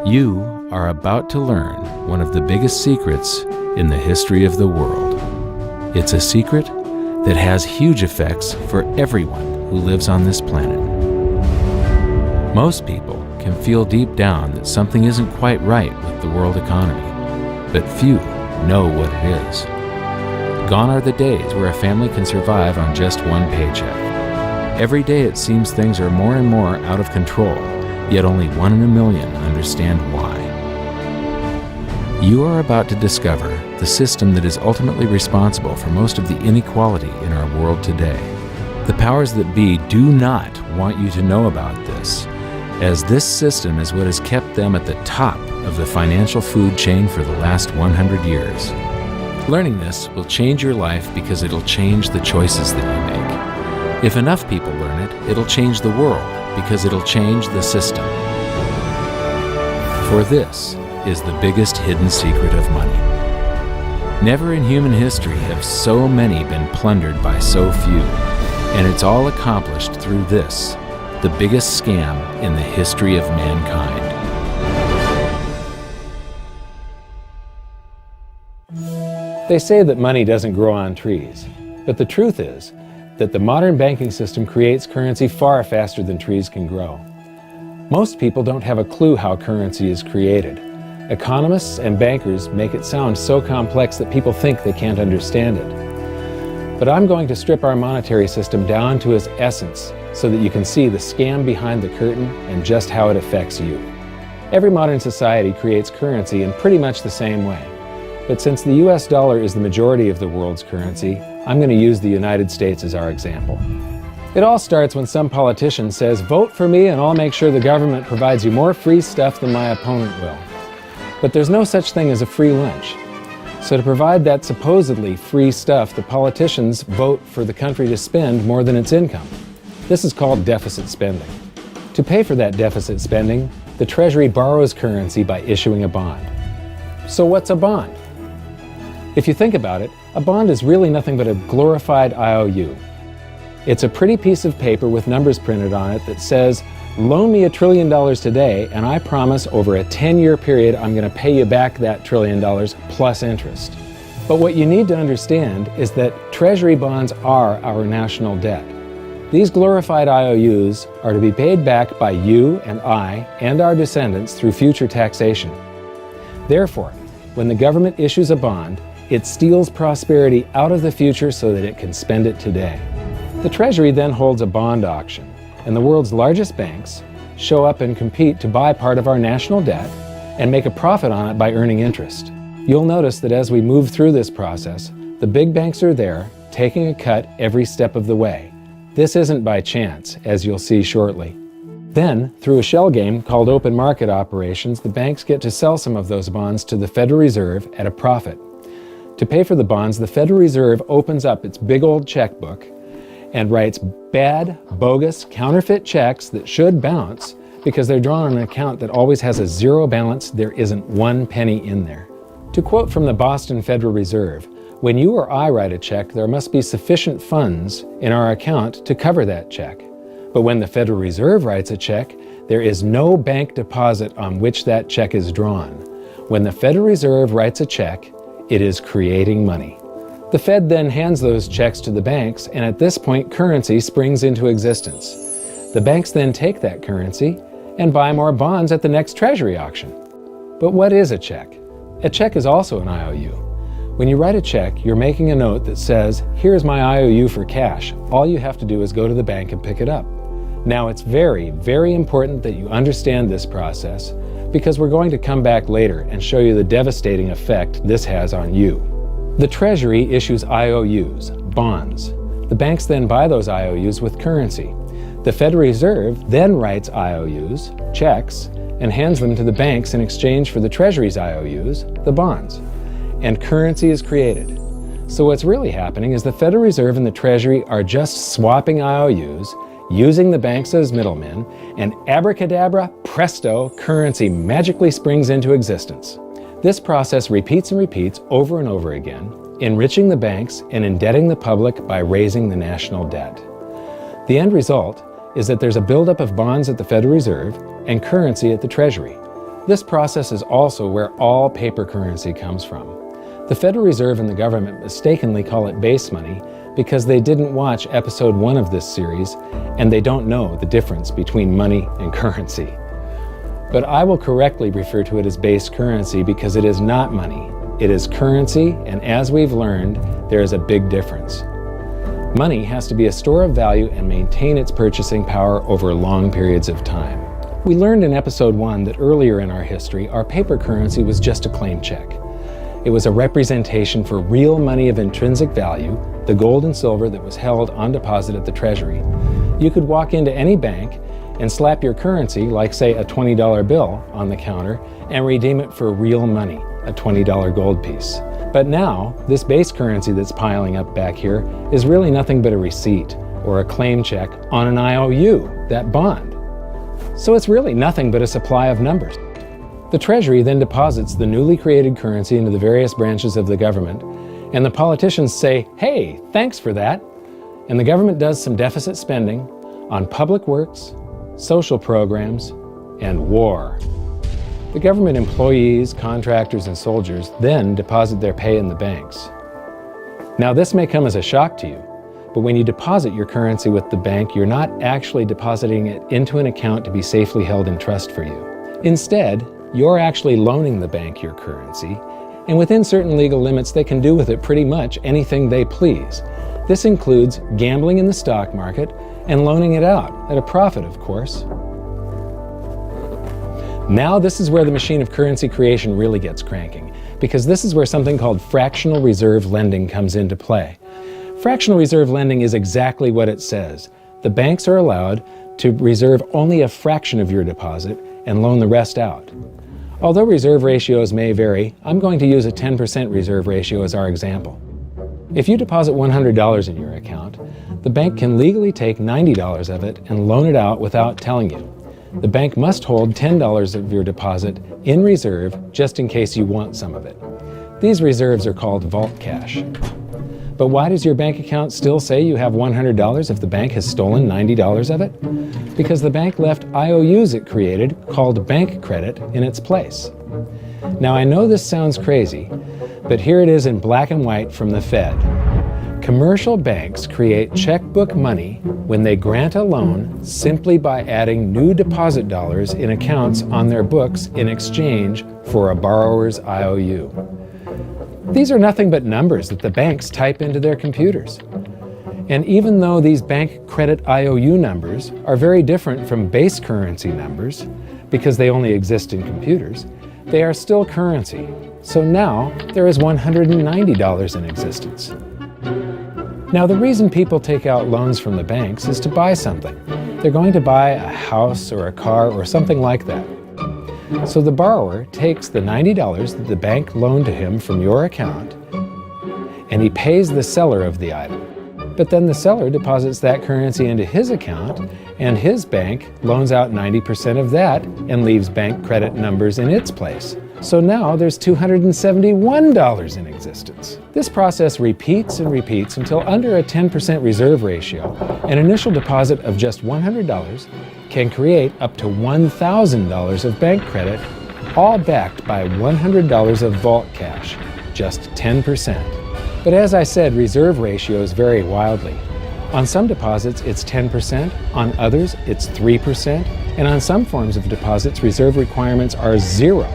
You are about to learn one of the biggest secrets in the history of the world. It's a secret that has huge effects for everyone who lives on this planet. Most people can feel deep down that something isn't quite right with the world economy, but few know what it is. Gone are the days where a family can survive on just one paycheck. Every day it seems things are more and more out of control, yet only 1 in a million understand why. You are about to discover the system that is ultimately responsible for most of the inequality in our world today. The powers that be do not want you to know about this, as this system is what has kept them at the top of the financial food chain for the last 100 years. Learning this will change your life because it'll change the choices that you make. If enough people learn it, it'll change the world because it'll change the system. For this is the biggest hidden secret of money. Never in human history have so many been plundered by so few, and it's all accomplished through this, the biggest scam in the history of mankind. They say that money doesn't grow on trees, but the truth is that the modern banking system creates currency far faster than trees can grow. Most people don't have a clue how currency is created. Economists and bankers make it sound so complex that people think they can't understand it. But I'm going to strip our monetary system down to its essence so that you can see the scam behind the curtain and just how it affects you. Every modern society creates currency in pretty much the same way. But since the US dollar is the majority of the world's currency, I'm going to use the United States as our example. It all starts when some politician says, "Vote for me and I'll make sure the government provides you more free stuff than my opponent will." But there's no such thing as a free lunch. So to provide that supposedly free stuff, the politicians vote for the country to spend more than its income. This is called deficit spending. To pay for that deficit spending, the Treasury borrows currency by issuing a bond. So what's a bond? If you think about it, a bond is really nothing but a glorified IOU. It's a pretty piece of paper with numbers printed on it that says, "Loan me $1 trillion today, and I promise over a 10-year period I'm going to pay you back that $1 trillion plus interest." But what you need to understand is that Treasury bonds are our national debt. These glorified IOUs are to be paid back by you and I and our descendants through future taxation. Therefore, when the government issues a bond, it steals prosperity out of the future so that it can spend it today. The Treasury then holds a bond auction, and the world's largest banks show up and compete to buy part of our national debt and make a profit on it by earning interest. You'll notice that as we move through this process, the big banks are there, taking a cut every step of the way. This isn't by chance, as you'll see shortly. Then, through a shell game called open market operations, the banks get to sell some of those bonds to the Federal Reserve at a profit. To pay for the bonds, the Federal Reserve opens up its big old checkbook and writes bad, bogus, counterfeit checks that should bounce because they're drawn on an account that always has a zero balance. There isn't 1 penny in there. To quote from the Boston Federal Reserve, "When you or I write a check, there must be sufficient funds in our account to cover that check. But when the Federal Reserve writes a check, there is no bank deposit on which that check is drawn. When the Federal Reserve writes a check, it is creating money." The Fed then hands those checks to the banks, and at this point, currency springs into existence. The banks then take that currency and buy more bonds at the next Treasury auction. But what is a check? A check is also an IOU. When you write a check, you're making a note that says, "Here's my IOU for cash. All you have to do is go to the bank and pick it up." Now, it's very, very important that you understand this process because we're going to come back later and show you the devastating effect this has on you. The Treasury issues IOUs, bonds. The banks then buy those IOUs with currency. The Federal Reserve then writes IOUs, checks, and hands them to the banks in exchange for the Treasury's IOUs, the bonds. And currency is created. So what's really happening is the Federal Reserve and the Treasury are just swapping IOUs, using the banks as middlemen, and abracadabra, presto, currency magically springs into existence. This process repeats and repeats over and over again, enriching the banks and indebting the public by raising the national debt. The end result is that there's a buildup of bonds at the Federal Reserve and currency at the Treasury. This process is also where all paper currency comes from. The Federal Reserve and the government mistakenly call it base money because they didn't watch episode 1 of this series and they don't know the difference between money and currency. But I will correctly refer to it as base currency because it is not money. It is currency, and as we've learned, there is a big difference. Money has to be a store of value and maintain its purchasing power over long periods of time. We learned in episode 1 that earlier in our history, our paper currency was just a claim check. It was a representation for real money of intrinsic value, the gold and silver that was held on deposit at the Treasury. You could walk into any bank and slap your currency, like say a $20 bill, on the counter and redeem it for real money, a $20 gold piece. But now, this base currency that's piling up back here is really nothing but a receipt or a claim check on an IOU, that bond. So it's really nothing but a supply of numbers. The Treasury then deposits the newly created currency into the various branches of the government, and the politicians say, "Hey, thanks for that." And the government does some deficit spending on public works, social programs, and war. The government employees, contractors, and soldiers then deposit their pay in the banks. Now, this may come as a shock to you, but when you deposit your currency with the bank, you're not actually depositing it into an account to be safely held in trust for you. Instead, you're actually loaning the bank your currency, and within certain legal limits, they can do with it pretty much anything they please. This includes gambling in the stock market and loaning it out, at a profit, of course. Now this is where the machine of currency creation really gets cranking, because this is where something called fractional reserve lending comes into play. Fractional reserve lending is exactly what it says. The banks are allowed to reserve only a fraction of your deposit and loan the rest out. Although reserve ratios may vary, I'm going to use a 10% reserve ratio as our example. If you deposit $100 in your account, the bank can legally take $90 of it and loan it out without telling you. The bank must hold $10 of your deposit in reserve just in case you want some of it. These reserves are called vault cash. But why does your bank account still say you have $100 if the bank has stolen $90 of it? Because the bank left IOUs it created, called bank credit, in its place. Now I know this sounds crazy, but here it is in black and white from the Fed. Commercial banks create checkbook money when they grant a loan simply by adding new deposit dollars in accounts on their books in exchange for a borrower's IOU. These are nothing but numbers that the banks type into their computers. And even though these bank credit IOU numbers are very different from base currency numbers, because they only exist in computers, they are still currency. So now there is $190 in existence. Now the reason people take out loans from the banks is to buy something. They're going to buy a house or a car or something like that. So the borrower takes the $90 that the bank loaned to him from your account, and he pays the seller of the item. But then the seller deposits that currency into his account, and his bank loans out 90% of that and leaves bank credit numbers in its place. So now there's $271 in existence. This process repeats and repeats until under a 10% reserve ratio, an initial deposit of just $100 can create up to $1,000 of bank credit, all backed by $100 of vault cash, just 10%. But as I said, reserve ratios vary wildly. On some deposits, it's 10%, on others, it's 3%, and on some forms of deposits, reserve requirements are 0.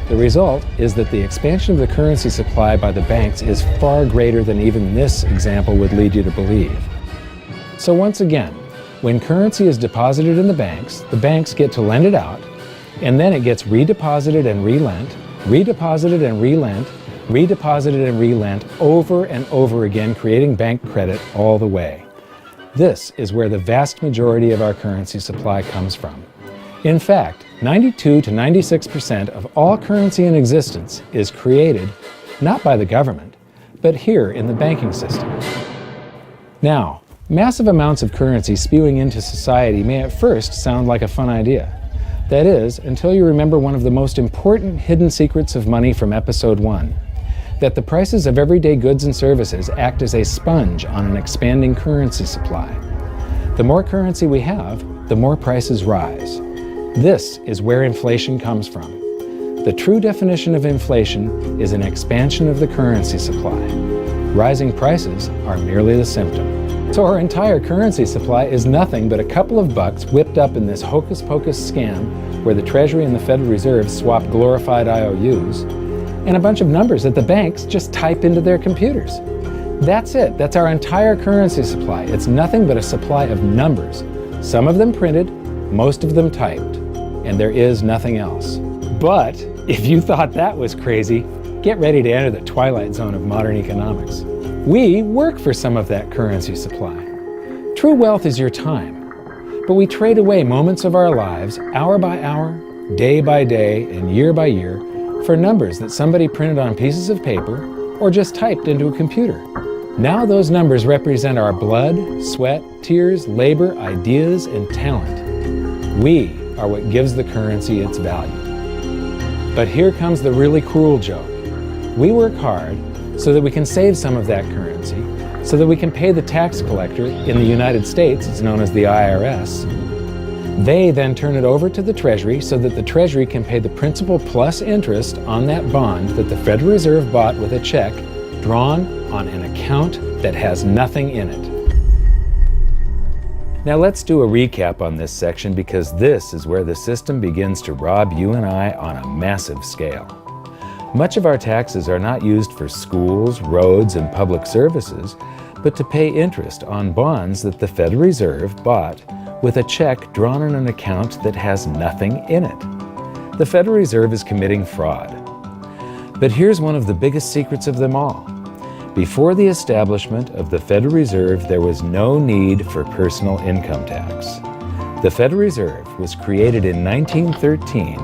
The result is that the expansion of the currency supply by the banks is far greater than even this example would lead you to believe. So once again, when currency is deposited in the banks get to lend it out, and then it gets redeposited and relent, redeposited and relent, redeposited and relent over and over again, creating bank credit all the way. This is where the vast majority of our currency supply comes from. In fact, 92 to 96% of all currency in existence is created not by the government, but here in the banking system. Now, massive amounts of currency spewing into society may at first sound like a fun idea. That is, until you remember one of the most important hidden secrets of money from episode 1, that the prices of everyday goods and services act as a sponge on an expanding currency supply. The more currency we have, the more prices rise. This is where inflation comes from. The true definition of inflation is an expansion of the currency supply. Rising prices are merely the symptom. So our entire currency supply is nothing but a couple of bucks whipped up in this hocus-pocus scam where the Treasury and the Federal Reserve swap glorified IOUs, and a bunch of numbers that the banks just type into their computers. That's it. That's our entire currency supply. It's nothing but a supply of numbers. Some of them printed, most of them typed, and there is nothing else. But if you thought that was crazy, get ready to enter the twilight zone of modern economics. We work for some of that currency supply. True wealth is your time, but we trade away moments of our lives, hour by hour, day by day, and year by year, for numbers that somebody printed on pieces of paper or just typed into a computer. Now those numbers represent our blood, sweat, tears, labor, ideas, and talent. We are what gives the currency its value. But here comes the really cruel joke. We work hard so that we can save some of that currency, so that we can pay the tax collector. In the United States, it's known as the IRS. They then turn it over to the Treasury so that the Treasury can pay the principal plus interest on that bond that the Federal Reserve bought with a check drawn on an account that has nothing in it. Now let's do a recap on this section, because this is where the system begins to rob you and I on a massive scale. Much of our taxes are not used for schools, roads, and public services, but to pay interest on bonds that the Federal Reserve bought with a check drawn on an account that has nothing in it. The Federal Reserve is committing fraud. But here's one of the biggest secrets of them all. Before the establishment of the Federal Reserve, there was no need for personal income tax. The Federal Reserve was created in 1913,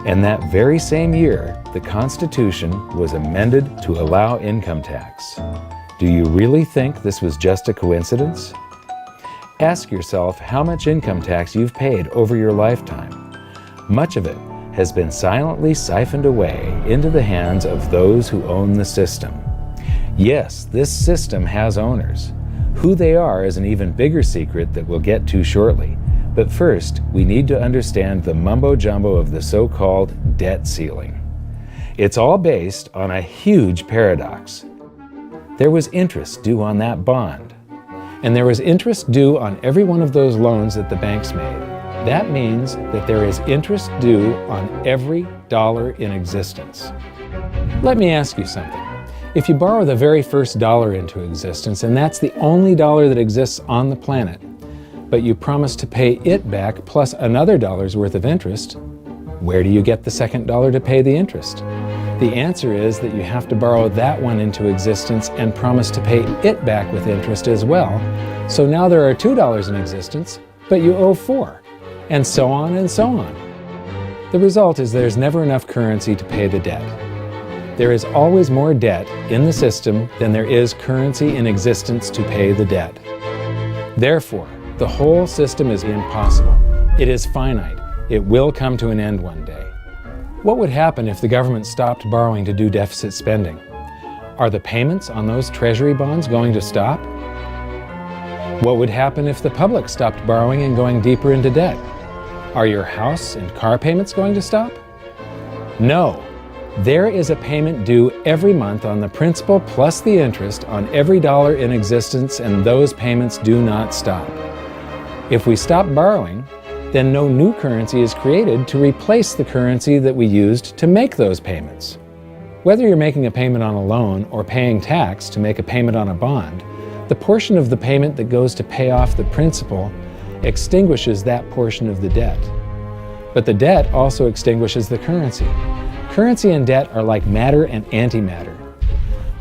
and that very same year, the Constitution was amended to allow income tax. Do you really think this was just a coincidence? Ask yourself how much income tax you've paid over your lifetime. Much of it has been silently siphoned away into the hands of those who own the system. Yes, this system has owners. Who they are is an even bigger secret that we'll get to shortly. But first, we need to understand the mumbo-jumbo of the so-called debt ceiling. It's all based on a huge paradox. There was interest due on that bond, and there was interest due on every one of those loans that the banks made. That means that there is interest due on every dollar in existence. Let me ask you something. If you borrow the very first dollar into existence, and that's the only dollar that exists on the planet, but you promise to pay it back plus another dollar's worth of interest, where do you get the second dollar to pay the interest? The answer is that you have to borrow that one into existence and promise to pay it back with interest as well. So now there are $2 in existence, but you owe $4, and so on and so on. The result is there's never enough currency to pay the debt. There is always more debt in the system than there is currency in existence to pay the debt. Therefore, the whole system is impossible. It is finite. It will come to an end one day. What would happen if the government stopped borrowing to do deficit spending? Are the payments on those treasury bonds going to stop? What would happen if the public stopped borrowing and going deeper into debt? Are your house and car payments going to stop? No. There is a payment due every month on the principal plus the interest on every dollar in existence, and those payments do not stop. If we stop borrowing, then no new currency is created to replace the currency that we used to make those payments. Whether you're making a payment on a loan or paying tax to make a payment on a bond, the portion of the payment that goes to pay off the principal extinguishes that portion of the debt. But the debt also extinguishes the currency. Currency and debt are like matter and antimatter.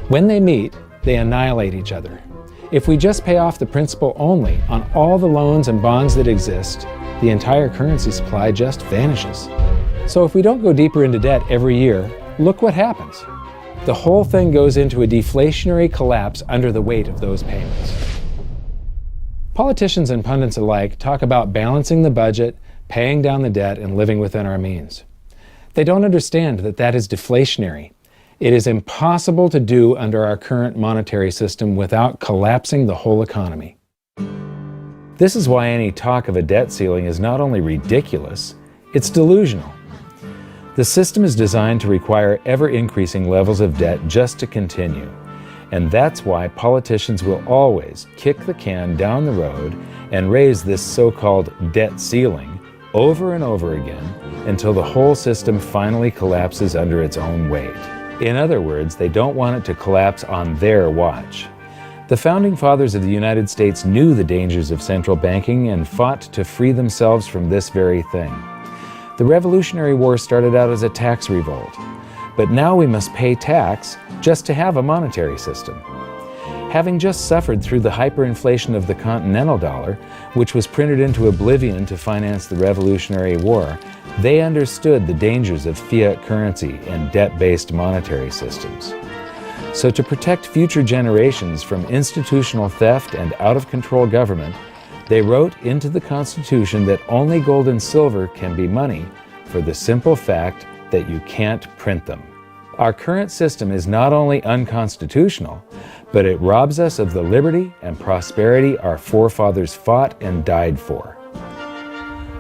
When they meet, they annihilate each other. If we just pay off the principal only on all the loans and bonds that exist, the entire currency supply just vanishes. So if we don't go deeper into debt every year, look what happens. The whole thing goes into a deflationary collapse under the weight of those payments. Politicians and pundits alike talk about balancing the budget, paying down the debt, and living within our means. They don't understand that that is deflationary. It is impossible to do under our current monetary system without collapsing the whole economy. This is why any talk of a debt ceiling is not only ridiculous, it's delusional. The system is designed to require ever-increasing levels of debt just to continue. And that's why politicians will always kick the can down the road and raise this so-called debt ceiling over and over again until the whole system finally collapses under its own weight. In other words, they don't want it to collapse on their watch. The Founding Fathers of the United States knew the dangers of central banking and fought to free themselves from this very thing. The Revolutionary War started out as a tax revolt, but now we must pay tax just to have a monetary system. Having just suffered through the hyperinflation of the continental dollar, which was printed into oblivion to finance the Revolutionary War, they understood the dangers of fiat currency and debt-based monetary systems. So to protect future generations from institutional theft and out-of-control government, they wrote into the Constitution that only gold and silver can be money for the simple fact that you can't print them. Our current system is not only unconstitutional, but it robs us of the liberty and prosperity our forefathers fought and died for.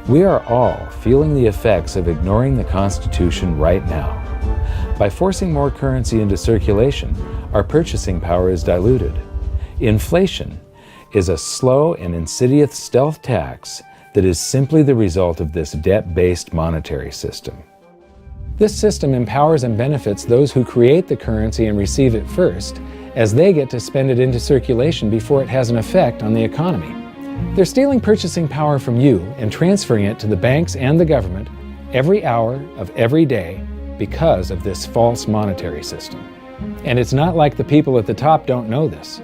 We are all feeling the effects of ignoring the Constitution right now. By forcing more currency into circulation, our purchasing power is diluted. Inflation is a slow and insidious stealth tax that is simply the result of this debt-based monetary system. This system empowers and benefits those who create the currency and receive it first, as they get to spend it into circulation before it has an effect on the economy. They're stealing purchasing power from you and transferring it to the banks and the government every hour of every day because of this false monetary system. And it's not like the people at the top don't know this.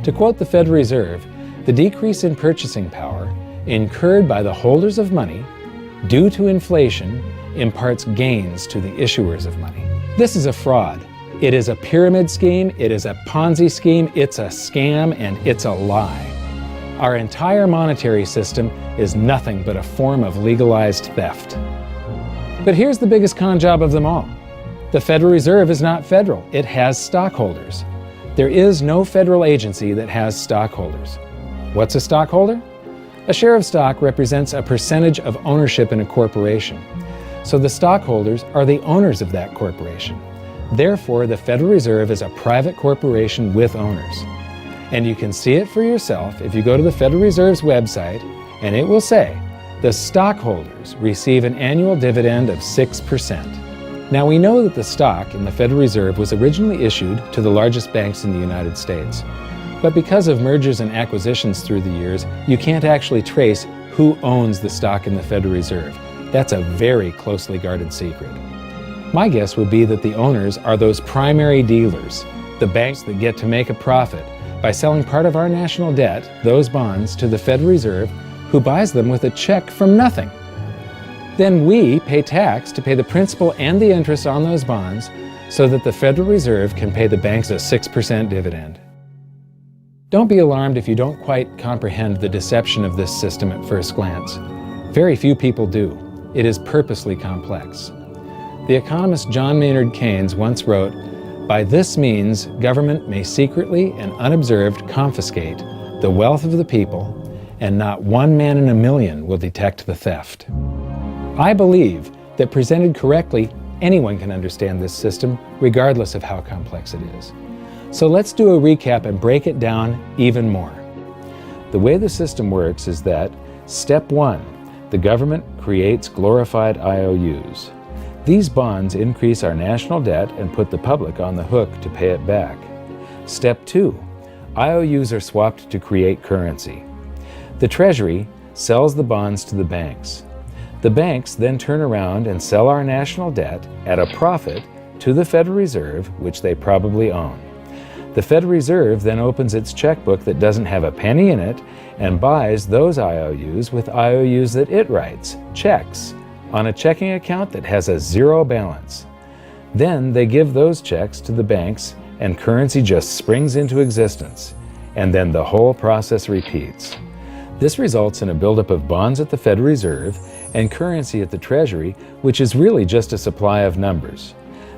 To quote the Federal Reserve, the decrease in purchasing power incurred by the holders of money due to inflation imparts gains to the issuers of money. This is a fraud. It is a pyramid scheme, it is a Ponzi scheme, it's a scam, and it's a lie. Our entire monetary system is nothing but a form of legalized theft. But here's the biggest con job of them all. The Federal Reserve is not federal, it has stockholders. There is no federal agency that has stockholders. What's a stockholder? A share of stock represents a percentage of ownership in a corporation. So the stockholders are the owners of that corporation. Therefore, the Federal Reserve is a private corporation with owners. And you can see it for yourself if you go to the Federal Reserve's website, and it will say, the stockholders receive an annual dividend of 6%. Now we know that the stock in the Federal Reserve was originally issued to the largest banks in the United States. But because of mergers and acquisitions through the years, you can't actually trace who owns the stock in the Federal Reserve. That's a very closely guarded secret. My guess would be that the owners are those primary dealers, the banks that get to make a profit by selling part of our national debt, those bonds, to the Federal Reserve, who buys them with a check from nothing. Then we pay tax to pay the principal and the interest on those bonds so that the Federal Reserve can pay the banks a 6% dividend. Don't be alarmed if you don't quite comprehend the deception of this system at first glance. Very few people do. It is purposely complex. The economist John Maynard Keynes once wrote, "By this means, government may secretly and unobserved confiscate the wealth of the people, and not one man in a million will detect the theft." I believe that presented correctly, anyone can understand this system, regardless of how complex it is. So let's do a recap and break it down even more. The way the system works is that, step 1, the government creates glorified IOUs. These bonds increase our national debt and put the public on the hook to pay it back. Step 2, IOUs are swapped to create currency. The Treasury sells the bonds to the banks. The banks then turn around and sell our national debt at a profit to the Federal Reserve, which they probably own. The Federal Reserve then opens its checkbook that doesn't have a penny in it and buys those IOUs with IOUs that it writes, checks, on a checking account that has a zero balance. Then they give those checks to the banks and currency just springs into existence. And then the whole process repeats. This results in a buildup of bonds at the Federal Reserve and currency at the Treasury, which is really just a supply of numbers.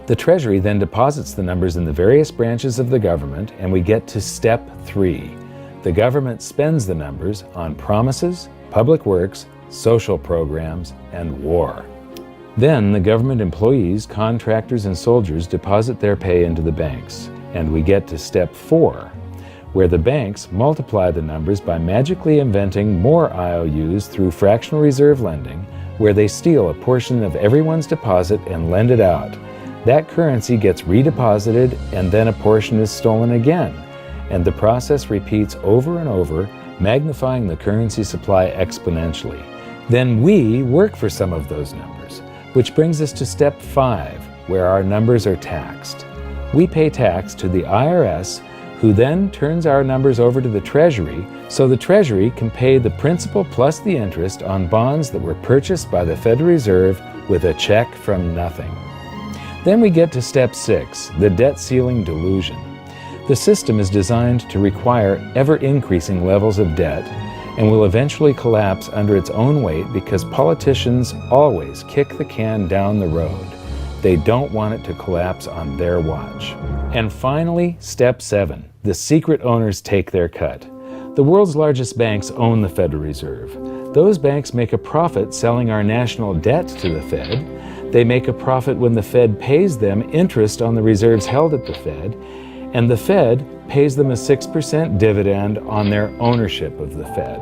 The Treasury then deposits the numbers in the various branches of the government, and we get to step 3. The government spends the numbers on promises, public works, social programs, and war. Then the government employees, contractors, and soldiers deposit their pay into the banks, and we get to step 4, where the banks multiply the numbers by magically inventing more IOUs through fractional reserve lending, where they steal a portion of everyone's deposit and lend it out. That currency gets redeposited, and then a portion is stolen again, and the process repeats over and over, magnifying the currency supply exponentially. Then we work for some of those numbers, which brings us to step 5, where our numbers are taxed. We pay tax to the IRS, who then turns our numbers over to the Treasury, so the Treasury can pay the principal plus the interest on bonds that were purchased by the Federal Reserve with a check from nothing. Then we get to step 6, the debt ceiling delusion. The system is designed to require ever-increasing levels of debt and will eventually collapse under its own weight because politicians always kick the can down the road. They don't want it to collapse on their watch. And finally, step 7, the secret owners take their cut. The world's largest banks own the Federal Reserve. Those banks make a profit selling our national debt to the Fed. They make a profit when the Fed pays them interest on the reserves held at the Fed, and the Fed pays them a 6% dividend on their ownership of the Fed.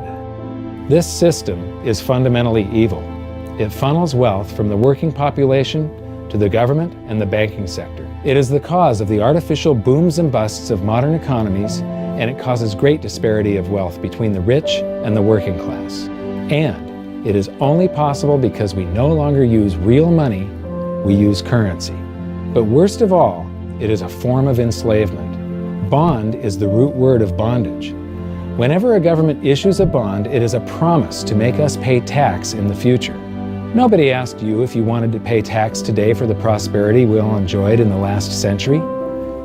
This system is fundamentally evil. It funnels wealth from the working population to the government and the banking sector. It is the cause of the artificial booms and busts of modern economies, and it causes great disparity of wealth between the rich and the working class. And it is only possible because we no longer use real money, we use currency. But worst of all, it is a form of enslavement. Bond is the root word of bondage. Whenever a government issues a bond, it is a promise to make us pay tax in the future. Nobody asked you if you wanted to pay tax today for the prosperity we all enjoyed in the last century.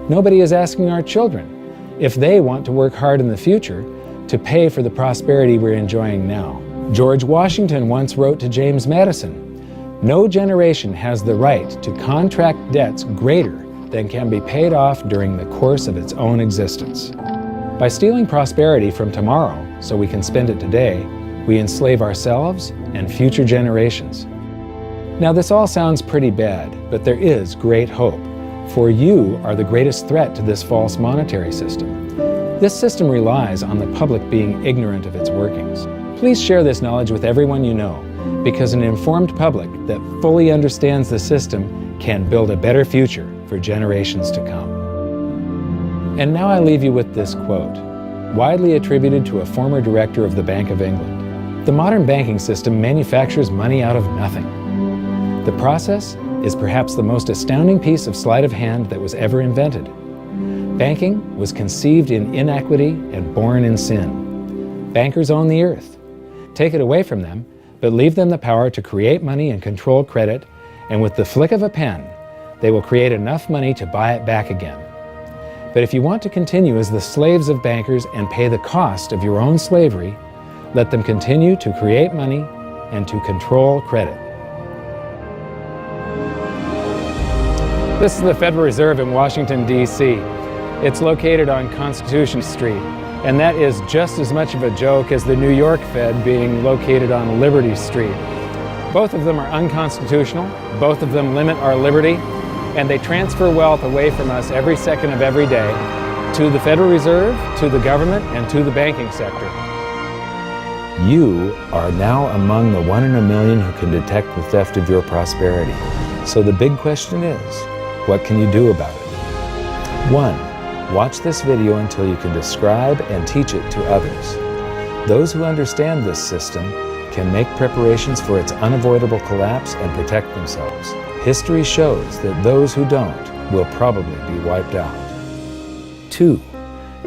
Nobody is asking our children if they want to work hard in the future to pay for the prosperity we're enjoying now. George Washington once wrote to James Madison, "No generation has the right to contract debts greater than can be paid off during the course of its own existence." By stealing prosperity from tomorrow so we can spend it today, we enslave ourselves and future generations. Now this all sounds pretty bad, but there is great hope, for you are the greatest threat to this false monetary system. This system relies on the public being ignorant of its workings. Please share this knowledge with everyone you know, because an informed public that fully understands the system can build a better future for generations to come. And now I leave you with this quote, widely attributed to a former director of the Bank of England. The modern banking system manufactures money out of nothing. The process is perhaps the most astounding piece of sleight of hand that was ever invented. Banking was conceived in inequity and born in sin. Bankers own the earth. Take it away from them, but leave them the power to create money and control credit, and with the flick of a pen, they will create enough money to buy it back again. But if you want to continue as the slaves of bankers and pay the cost of your own slavery, let them continue to create money and to control credit. This is the Federal Reserve in Washington, D.C. It's located on Constitution Street, and that is just as much of a joke as the New York Fed being located on Liberty Street. Both of them are unconstitutional, both of them limit our liberty, and they transfer wealth away from us every second of every day to the Federal Reserve, to the government, and to the banking sector. You are now among the 1 in a million who can detect the theft of your prosperity. So the big question is, what can you do about it? 1. Watch this video until you can describe and teach it to others. Those who understand this system can make preparations for its unavoidable collapse and protect themselves. History shows that those who don't will probably be wiped out. 2.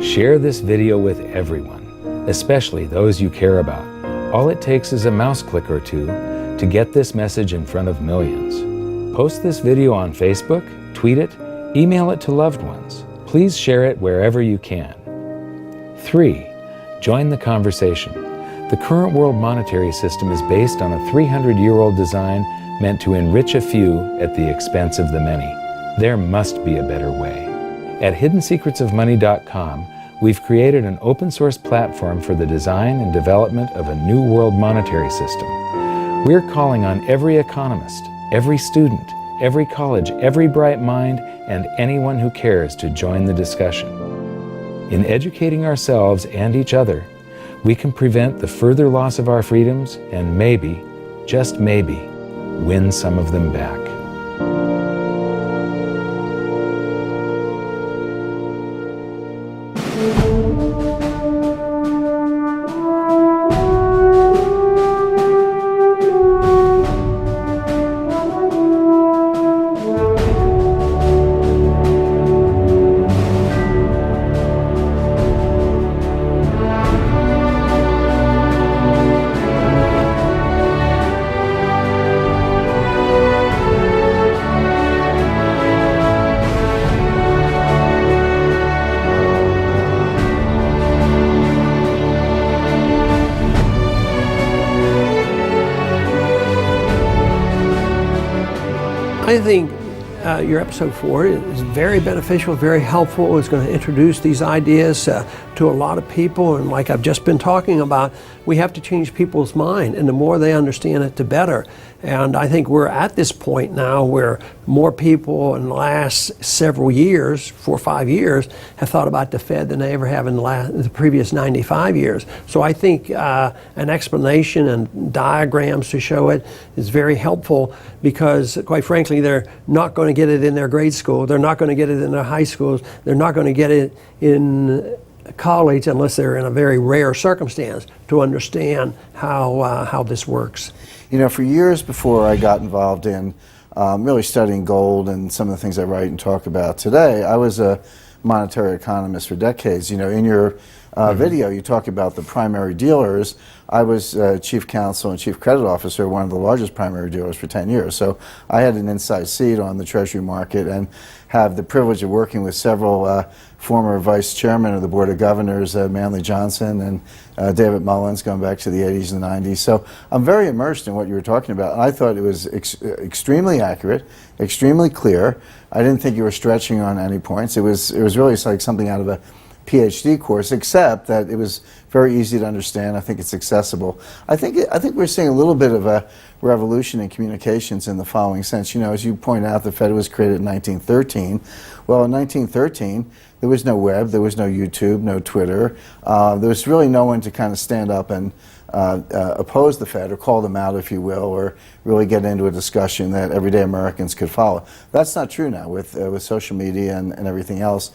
Share this video with everyone, especially those you care about. All it takes is a mouse click or two to get this message in front of millions. Post this video on Facebook, tweet it, email it to loved ones. Please share it wherever you can. 3. Join the conversation. The current world monetary system is based on a 300-year-old design meant to enrich a few at the expense of the many. There must be a better way. At hiddensecretsofmoney.com, we've created an open source platform for the design and development of a new world monetary system. We're calling on every economist, every student, every college, every bright mind, and anyone who cares to join the discussion. In educating ourselves and each other, we can prevent the further loss of our freedoms and maybe, just maybe, win some of them back. I think your episode 4 is very beneficial, very helpful. It's going to introduce these ideas to a lot of people, and like I've just been talking about, we have to change people's mind, and the more they understand it, the better. And I think we're at this point now where more people in the last several years, 4 or 5 years, have thought about the Fed than they ever have in the previous 95 years. So I think an explanation and diagrams to show it is very helpful, because quite frankly, they're not going to get it in their grade school, they're not going to get it in their high schools, they're not going to get it in college unless they're in a very rare circumstance to understand how this works. You know, for years before I got involved in really studying gold and some of the things I write and talk about today, I was a monetary economist for decades. You know, in your video, you talk about the primary dealers. I was chief counsel and chief credit officer, one of the largest primary dealers for 10 years. So I had an inside seat on the Treasury market and have the privilege of working with several former vice chairmen of the Board of Governors, Manley Johnson and David Mullins, going back to the 80s and the 90s. So I'm very immersed in what you were talking about. And I thought it was extremely accurate, extremely clear. I didn't think you were stretching on any points. It was really like something out of a PhD course, except that it was very easy to understand. I think it's accessible. I think we're seeing a little bit of a revolution in communications in the following sense. You know, as you point out, the Fed was created in 1913. Well, in 1913, there was no web, there was no YouTube, no Twitter. There was really no one to kind of stand up and oppose the Fed or call them out, if you will, or really get into a discussion that everyday Americans could follow. That's not true now with social media and everything else.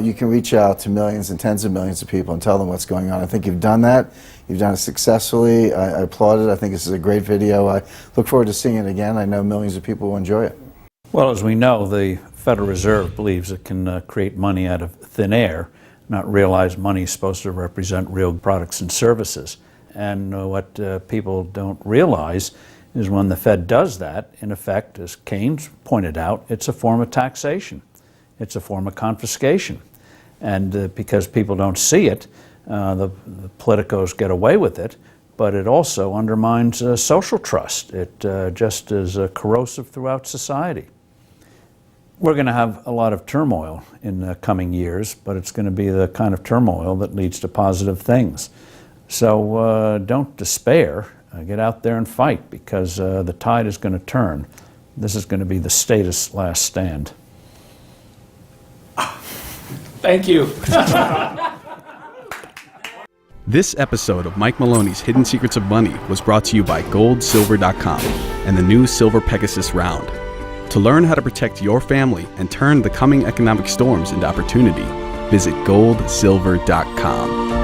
You can reach out to millions and tens of millions of people and tell them what's going on. I think you've done that. You've done it successfully. I applaud it. I think this is a great video. I look forward to seeing it again. I know millions of people will enjoy it. Well, as we know, the Federal Reserve believes it can create money out of thin air, not realize money is supposed to represent real products and services. And what people don't realize is when the Fed does that, in effect, as Keynes pointed out, it's a form of taxation. It's a form of confiscation. And because people don't see it, the politicos get away with it, but it also undermines social trust. It just is corrosive throughout society. We're going to have a lot of turmoil in the coming years, but it's going to be the kind of turmoil that leads to positive things. So don't despair. Get out there and fight, because the tide is going to turn. This is going to be the status last stand. Thank you. This episode of Mike Maloney's Hidden Secrets of Money was brought to you by GoldSilver.com and the new Silver Pegasus Round. To learn how to protect your family and turn the coming economic storms into opportunity, visit GoldSilver.com.